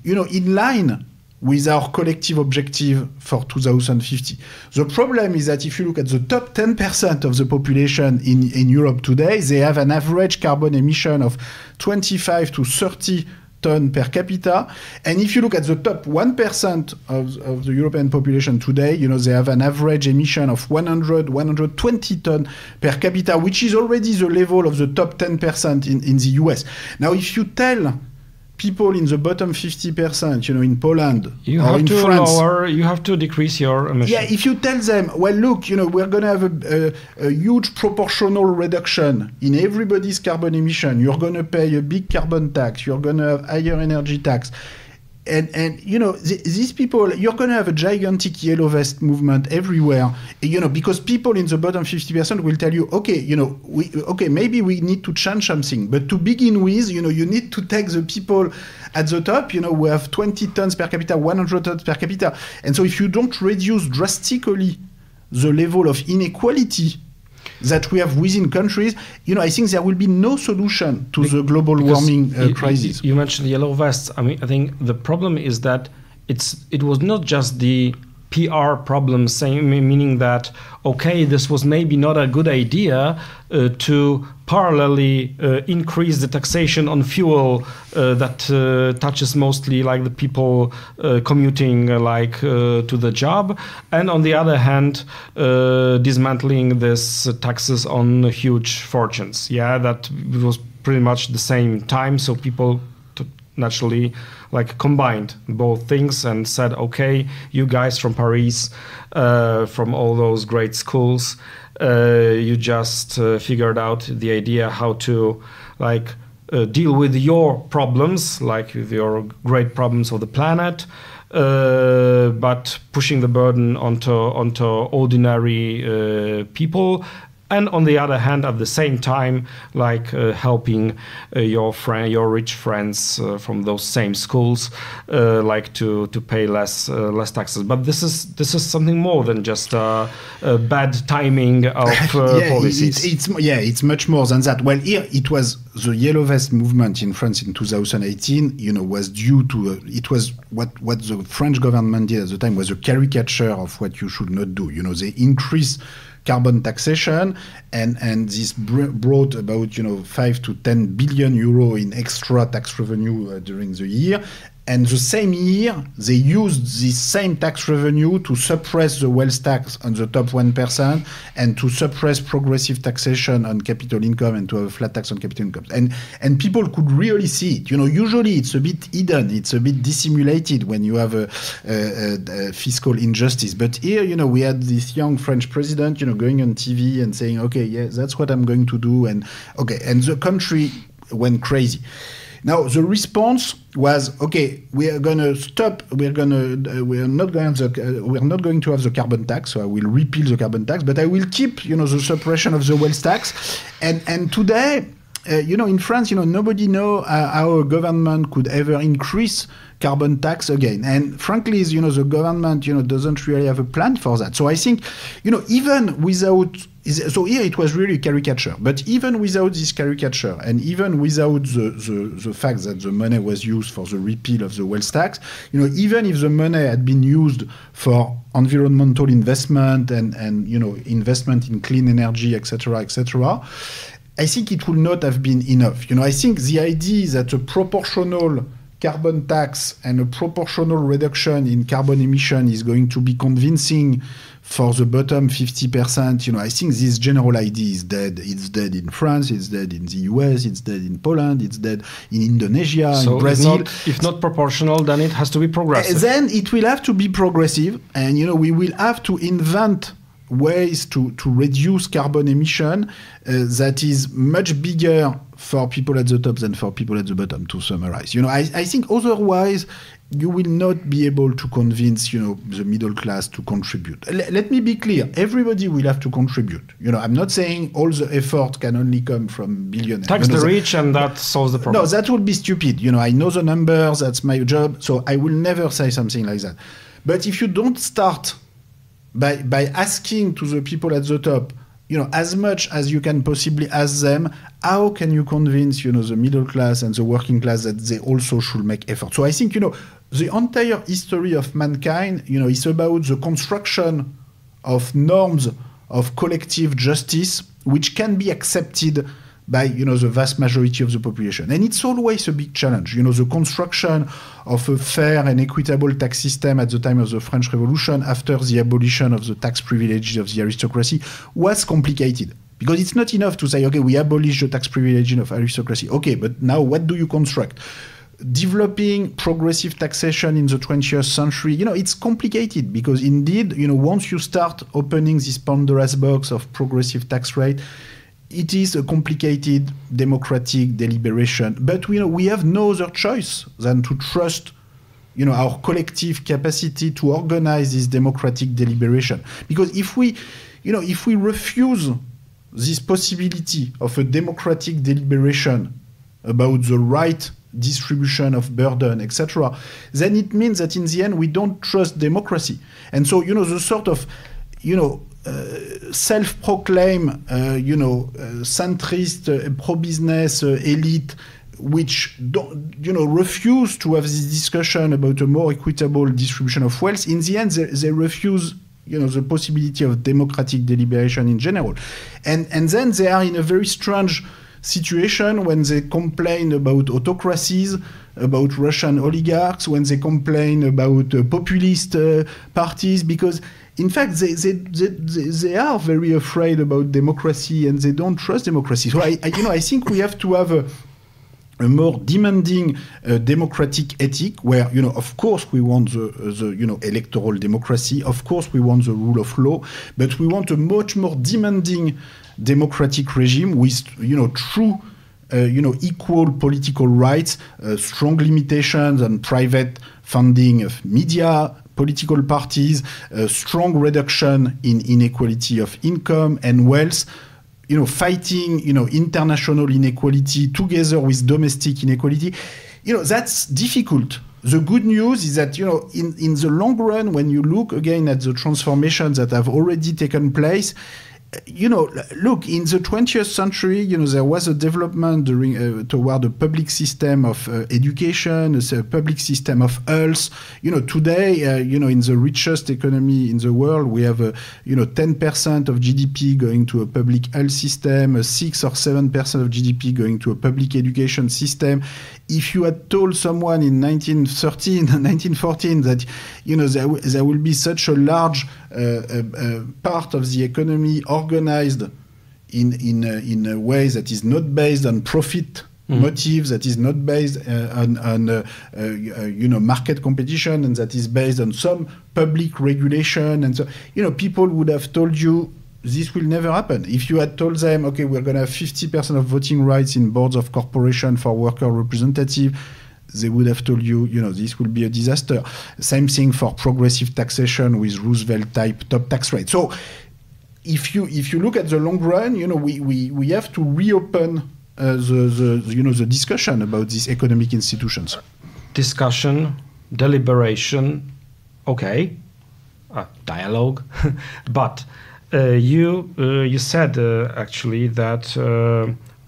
in line with our collective objective for 2050. The problem is that if you look at the top 10% of the population in Europe today, they have an average carbon emission of 25 to 30 ton per capita. And if you look at the top 1% of the European population today, they have an average emission of 120 ton per capita, which is already the level of the top 10% in the US. Now, if you tell people in the bottom 50%, in Poland or in France, you have to decrease your emissions. Yeah, if you tell them, well, look, we're going to have a huge proportional reduction in everybody's carbon emission. You're going to pay a big carbon tax. You're going to have higher energy tax. And these people, you're going to have a gigantic yellow vest movement everywhere, because people in the bottom 50% will tell you, okay, maybe we need to change something. But to begin with, you need to take the people at the top, who have 20 tons per capita, 100 tons per capita. And so if you don't reduce drastically the level of inequality that we have within countries, I think there will be no solution to the global warming crisis. You mentioned yellow vests. I think the problem is that it was not just the PR problem, meaning that, okay, this was maybe not a good idea to parallelly increase the taxation on fuel that touches mostly like the people commuting to the job, and on the other hand dismantling this taxes on huge fortunes. Yeah, that was pretty much the same time, so people naturally combined both things and said, okay, you guys from Paris, from all those great schools, you just figured out the idea how to deal with your problems, with your great problems of the planet, but pushing the burden onto ordinary people. And on the other hand, at the same time, helping your rich friends from those same schools, to pay less taxes. But this is something more than just bad timing of policies. It's much more than that. Well, here it was the Yellow Vest movement in France in 2018. Was due to it was what the French government did at the time was a caricature of what you should not do. They increased carbon taxation, and this brought about 5 to 10 billion euro in extra tax revenue during the year. And the same year, they used this same tax revenue to suppress the wealth tax on the top 1% and to suppress progressive taxation on capital income and to have a flat tax on capital income. And people could really see it. Usually it's a bit hidden, it's a bit dissimulated when you have a fiscal injustice. But here, we had this young French president, going on TV and saying, okay, yeah, that's what I'm going to do. And the country went crazy. Now the response was, okay, we are going to stop. We're not going to have the carbon tax. So I will repeal the carbon tax, but I will keep, the suppression of the wealth tax. And today, in France, nobody know how a government could ever increase carbon tax again. And frankly, the government, doesn't really have a plan for that. So I think, even without, so here it was really a caricature, but even without this caricature, and even without the fact that the money was used for the repeal of the wealth tax, even if the money had been used for environmental investment and investment in clean energy, etc., I think it would not have been enough. I think the idea that a proportional carbon tax and a proportional reduction in carbon emission is going to be convincing for the bottom 50%, I think this general idea is dead. It's dead in France, it's dead in the US, it's dead in Poland, it's dead in Indonesia, in Brazil. If not proportional, then it has to be progressive. Then it will have to be progressive, and we will have to invent ways to reduce carbon emission that is much bigger for people at the top than for people at the bottom, to summarize. I think otherwise you will not be able to convince, the middle class to contribute. Let me be clear. Everybody will have to contribute. I'm not saying all the effort can only come from billionaires. Tax the rich and that solves the problem. No, that would be stupid. I know the numbers, that's my job, so I will never say something like that. But if you don't start by asking to the people at the top, as much as you can possibly ask them, how can you convince, the middle class and the working class that they also should make effort? So I think, the entire history of mankind, is about the construction of norms of collective justice, which can be accepted by, the vast majority of the population. And it's always a big challenge. The construction of a fair and equitable tax system at the time of the French Revolution, after the abolition of the tax privileges of the aristocracy, was complicated. Because it's not enough to say, okay, we abolish the tax privileges of aristocracy. Okay, but now what do you construct? Developing progressive taxation in the 20th century, it's complicated because indeed, once you start opening this Pandora's box of progressive tax rate, it is a complicated democratic deliberation. But we have no other choice than to trust our collective capacity to organize this democratic deliberation. Because if we refuse this possibility of a democratic deliberation about the right distribution of burden, etc., then it means that in the end we don't trust democracy. And so, the sort of, self-proclaimed, centrist, pro-business elite, which refuse to have this discussion about a more equitable distribution of wealth, in the end they refuse the possibility of democratic deliberation in general. And then they are in a very strange situation when they complain about autocracies, about Russian oligarchs, when they complain about populist parties, because in fact they are very afraid about democracy and they don't trust democracy. So I think we have to have a more demanding democratic ethic where, of course we want the electoral democracy, of course we want the rule of law, but we want a much more demanding democratic regime with, true, equal political rights, strong limitations on private funding of media, political parties, strong reduction in inequality of income and wealth, fighting, international inequality together with domestic inequality, that's difficult. The good news is that, in the long run, when you look again at the transformations that have already taken place, look, in the 20th century, there was a development toward a public system of education, a public system of health. Today, in the richest economy in the world, we have, 10% of GDP going to a public health system, 6 or 7% of GDP going to a public education system. If you had told someone in 1914 that, there will be such a large part of the economy organized in a way that is not based on profit motives, that is not based on market competition, and that is based on some public regulation, and so people would have told you this will never happen. If you had told them, okay, we're going to have 50% of voting rights in boards of corporation for worker representative, they would have told you, this will be a disaster. Same thing for progressive taxation with Roosevelt-type top tax rate. So if you look at the long run, we have to reopen the discussion about these economic institutions? Discussion, deliberation, okay, dialogue, but you said actually that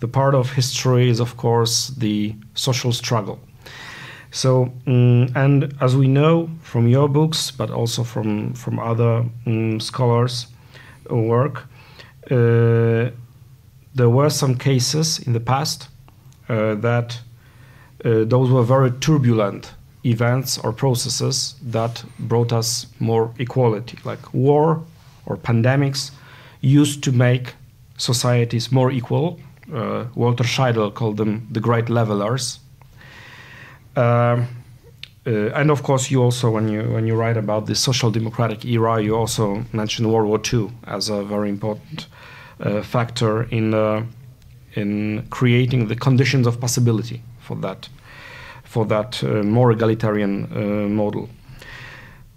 the part of history is of course the social struggle. So, and as we know from your books, but also from other scholars' work, there were some cases in the past that those were very turbulent events or processes that brought us more equality, like war or pandemics used to make societies more equal. Walter Scheidel called them the great levelers. And of course, you also, when you write about the social democratic era, you also mention World War II as a very important factor in creating the conditions of possibility for that more egalitarian model.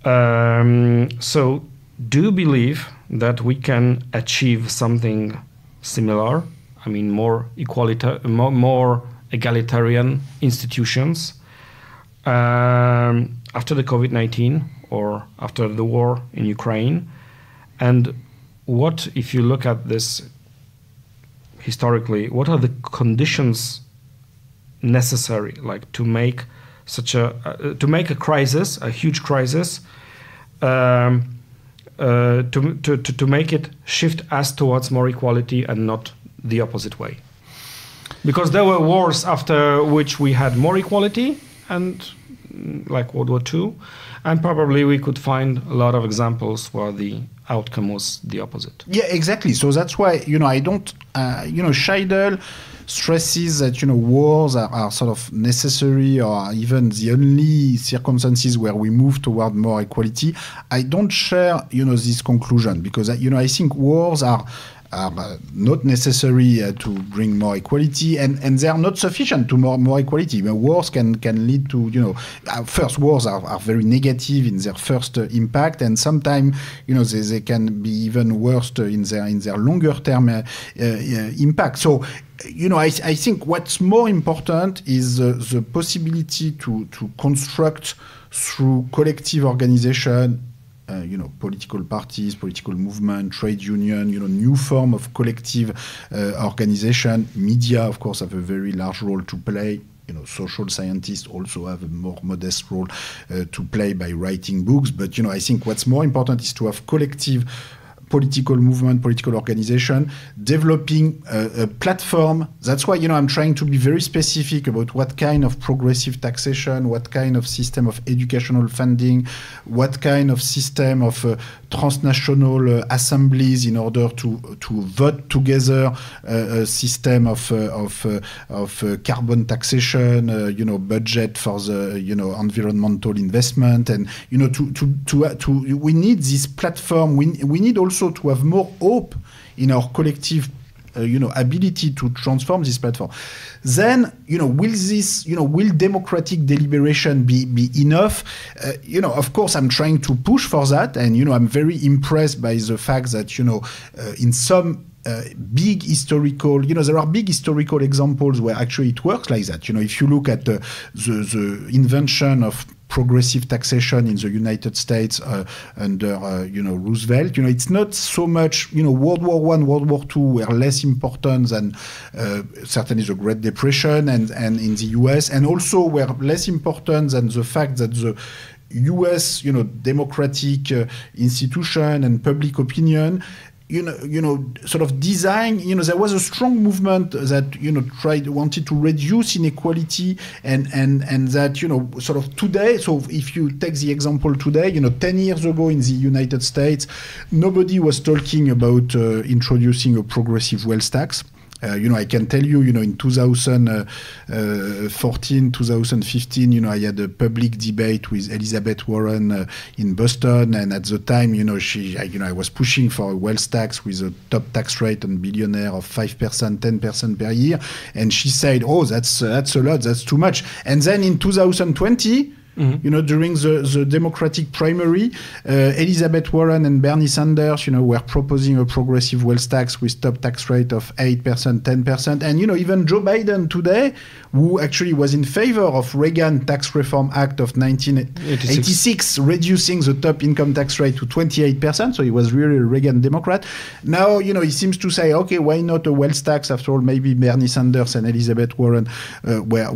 So, do you believe that we can achieve something similar? I mean, more egalitarian institutions after the COVID-19 or after the war in Ukraine? And what, if you look at this historically, what are the conditions necessary, like to make such a crisis, a huge crisis, to make it shift us towards more equality and not the opposite way? Because there were wars after which we had more equality, and like World War II, and probably we could find a lot of examples where the outcome was the opposite. Yeah, exactly. So that's why, I don't, Scheidel stresses that, wars are sort of necessary or even the only circumstances where we move toward more equality. I don't share, this conclusion because, I think wars are not necessary to bring more equality, and they are not sufficient to more equality. Wars can lead to, first, wars are very negative in their first impact, and sometimes, they can be even worse in their longer term impact. So, I think what's more important is the possibility to construct through collective organization, political parties, political movement, trade union, new form of collective organization. Media, of course, have a very large role to play. Social scientists also have a more modest role to play by writing books. But, I think what's more important is to have collective political movement, political organization, developing a platform. That's why, I'm trying to be very specific about what kind of progressive taxation, what kind of system of educational funding, what kind of system of transnational assemblies in order to vote together a system of carbon taxation, budget for the, environmental investment. And, we need this platform. We need also to have more hope in our collective ability to transform this platform. Then, will democratic deliberation be enough? Of course, I'm trying to push for that, and I'm very impressed by the fact that in some big historical, there are big historical examples where actually it works like that. If you look at the invention of progressive taxation in the United States under Roosevelt, it's not so much, World War I, World War II were less important than certainly the Great Depression and in the US, and also were less important than the fact that the US, democratic institution and public opinion, sort of design, there was a strong movement that, wanted to reduce inequality and that, sort of today, so if you take the example today, 10 years ago in the United States, nobody was talking about introducing a progressive wealth tax. I can tell you, in 2014, 2015, I had a public debate with Elizabeth Warren in Boston, and at the time, I was pushing for a wealth tax with a top tax rate on billionaire of 5%, 10% per year, and she said, "Oh, that's a lot, that's too much." And then in 2020. During the Democratic primary, Elizabeth Warren and Bernie Sanders, were proposing a progressive wealth tax with top tax rate of 8%, 10%. And, even Joe Biden today, who actually was in favor of Reagan Tax Reform Act of 1986, reducing the top income tax rate to 28%. So he was really a Reagan Democrat. Now, he seems to say, okay, why not a wealth tax? After all, maybe Bernie Sanders and Elizabeth Warren were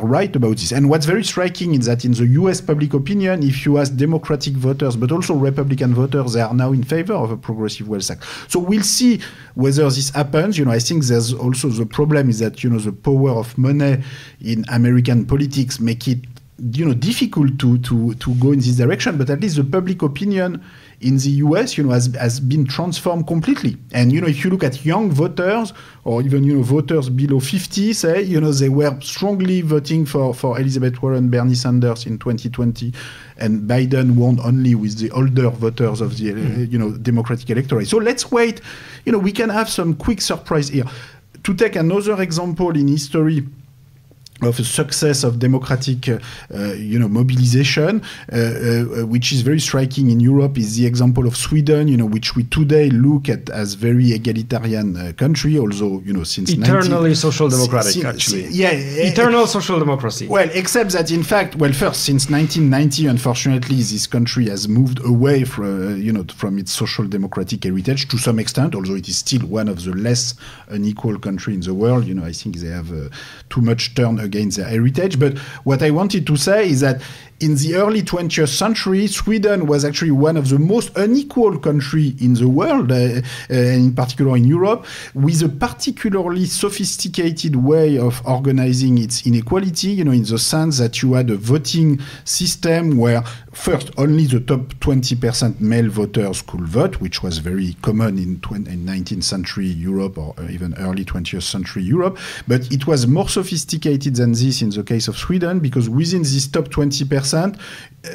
right about this. And what's very striking is that in the US public opinion, if you ask Democratic voters, but also Republican voters, they are now in favor of a progressive wealth tax. So we'll see whether this happens. I think there's also the problem is that, the power of money in American politics make it, difficult to go in this direction. But at least the public opinion in the US, has been transformed completely. And, if you look at young voters or even, voters below 50, say, they were strongly voting for Elizabeth Warren, Bernie Sanders in 2020. And Biden won only with the older voters of the, Democratic electorate. So let's wait. We can have some quick surprise here. To take another example in history of a success of democratic, mobilization, which is very striking in Europe, is the example of Sweden, which we today look at as very egalitarian country, although, since eternally social democratic, actually. Eternal social democracy. Well, except that, in fact, first, since 1990, unfortunately, this country has moved away from, from its social democratic heritage to some extent, although it is still one of the less unequal countries in the world. I think they have too much turn against their heritage. But what I wanted to say is that in the early 20th century, Sweden was actually one of the most unequal countries in the world, and in particular in Europe, with a particularly sophisticated way of organizing its inequality, in the sense that you had a voting system where first only the top 20% male voters could vote, which was very common in 19th century Europe or even early 20th century Europe. But it was more sophisticated than this in the case of Sweden, because within this top 20%,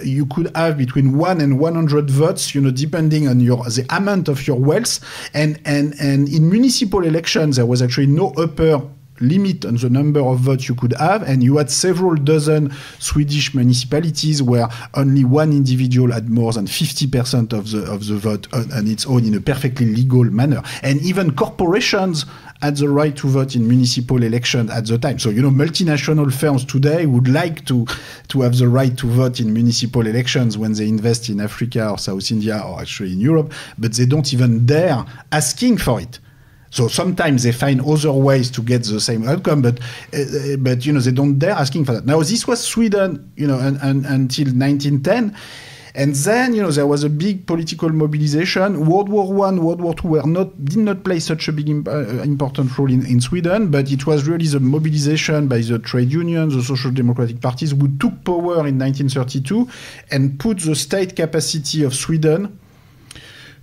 you could have between 1 and 100 votes, depending on the amount of your wealth. And in municipal elections, there was actually no upper limit on the number of votes you could have, and you had several dozen Swedish municipalities where only one individual had more than 50% of the vote on its own in a perfectly legal manner. And even corporations had the right to vote in municipal elections at the time. So, multinational firms today would like to have the right to vote in municipal elections when they invest in Africa or South India or actually in Europe, but they don't even dare asking for it. So sometimes they find other ways to get the same outcome, but they don't dare asking for that. Now, this was Sweden, until 1910. And then, there was a big political mobilization. World War I, World War II did not play such a big important role in Sweden, but it was really the mobilization by the trade unions, the social democratic parties, who took power in 1932 and put the state capacity of Sweden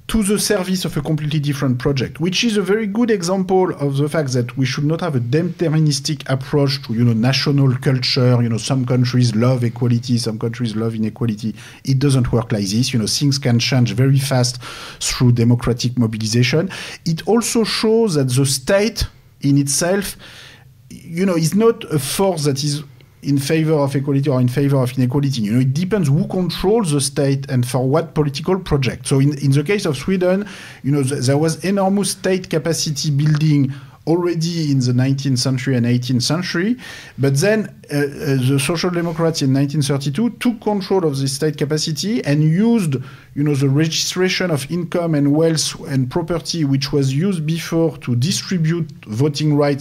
to the service of a completely different project, which is a very good example of the fact that we should not have a deterministic approach to, national culture. Some countries love equality, some countries love inequality. It doesn't work like this. Things can change very fast through democratic mobilization. It also shows that the state in itself, is not a force that is in favor of equality or in favor of inequality. It depends who controls the state and for what political project. So in the case of Sweden, there was enormous state capacity building already in the 19th century and 18th century. But then the Social Democrats in 1932 took control of the state capacity and used, the registration of income and wealth and property, which was used before to distribute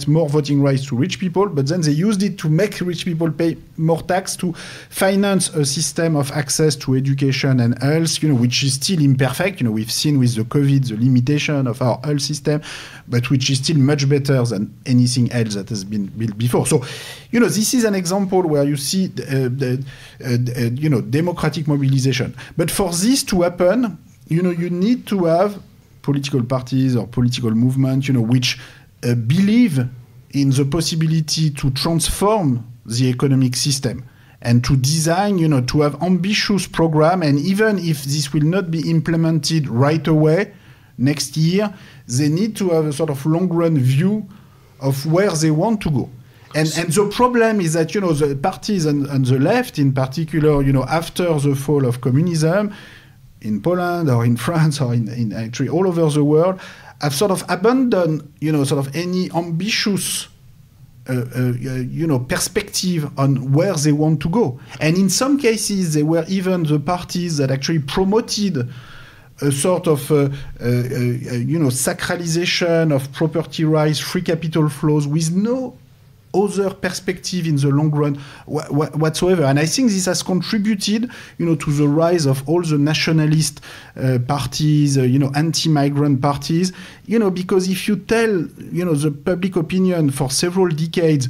more voting rights to rich people. But then they used it to make rich people pay more tax to finance a system of access to education and health, which is still imperfect. We've seen with the COVID the limitation of our health system, but which is still much better than anything else that has been built before. So, this is an example where you see, democratic mobilization. But for this to happen, you need to have political parties or political movements, which believe in the possibility to transform the economic system and to design, to have ambitious program. And even if this will not be implemented right away next year, they need to have a sort of long-run view of where they want to go. And the problem is that, the parties on the left, in particular, after the fall of communism, in Poland or in France or in actually all over the world, have sort of abandoned, sort of any ambitious, perspective on where they want to go. And in some cases, they were even the parties that actually promoted a sort of, sacralization of property rights, free capital flows, with no other perspective in the long run whatsoever. And I think this has contributed, to the rise of all the nationalist parties, anti-migrant parties, because if you tell, the public opinion for several decades,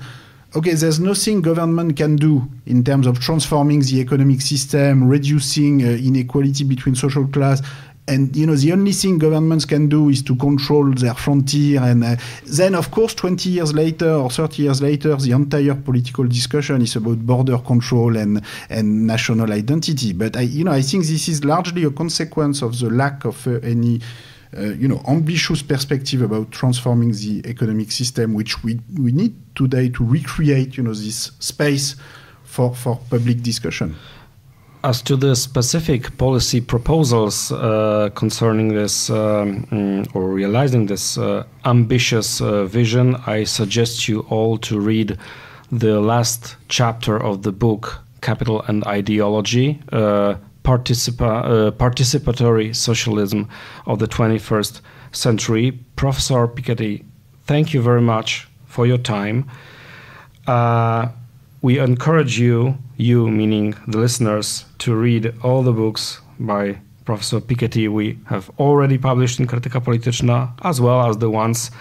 okay, there's nothing government can do in terms of transforming the economic system, reducing inequality between social class, and, the only thing governments can do is to control their frontier. And then, of course, 20 years later or 30 years later, the entire political discussion is about border control and national identity. But, I think this is largely a consequence of the lack of any, ambitious perspective about transforming the economic system, which we need today to recreate, this space for public discussion. As to the specific policy proposals concerning this or realizing this ambitious vision, I suggest you all to read the last chapter of the book, Kapitał and Ideology, Participatory Socialism of the 21st Century. Professor Piketty, thank you very much for your time. We encourage you meaning the listeners, to read all the books by Professor Piketty we have already published in Krytyka Polityczna, as well as the ones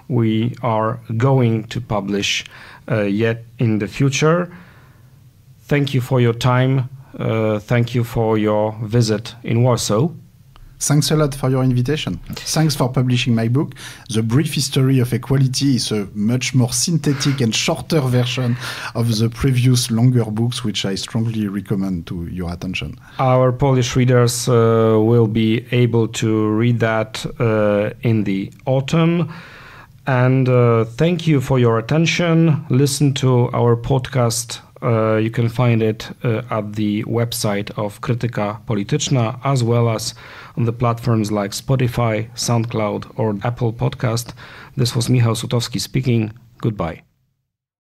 we are going to publish yet in the future. Thank you for your time. Thank you for your visit in Warsaw. Thanks a lot for your invitation. Thanks for publishing my book. The Brief History of Equality is a much more synthetic and shorter version of the previous longer books, which I strongly recommend to your attention. Our Polish readers will be able to read that in the autumn. And thank you for your attention. Listen to our podcast. You can find it at the website of Krytyka Polityczna, as well as on the platforms like Spotify, SoundCloud, or Apple Podcast. This was Michał Sutowski speaking. Goodbye.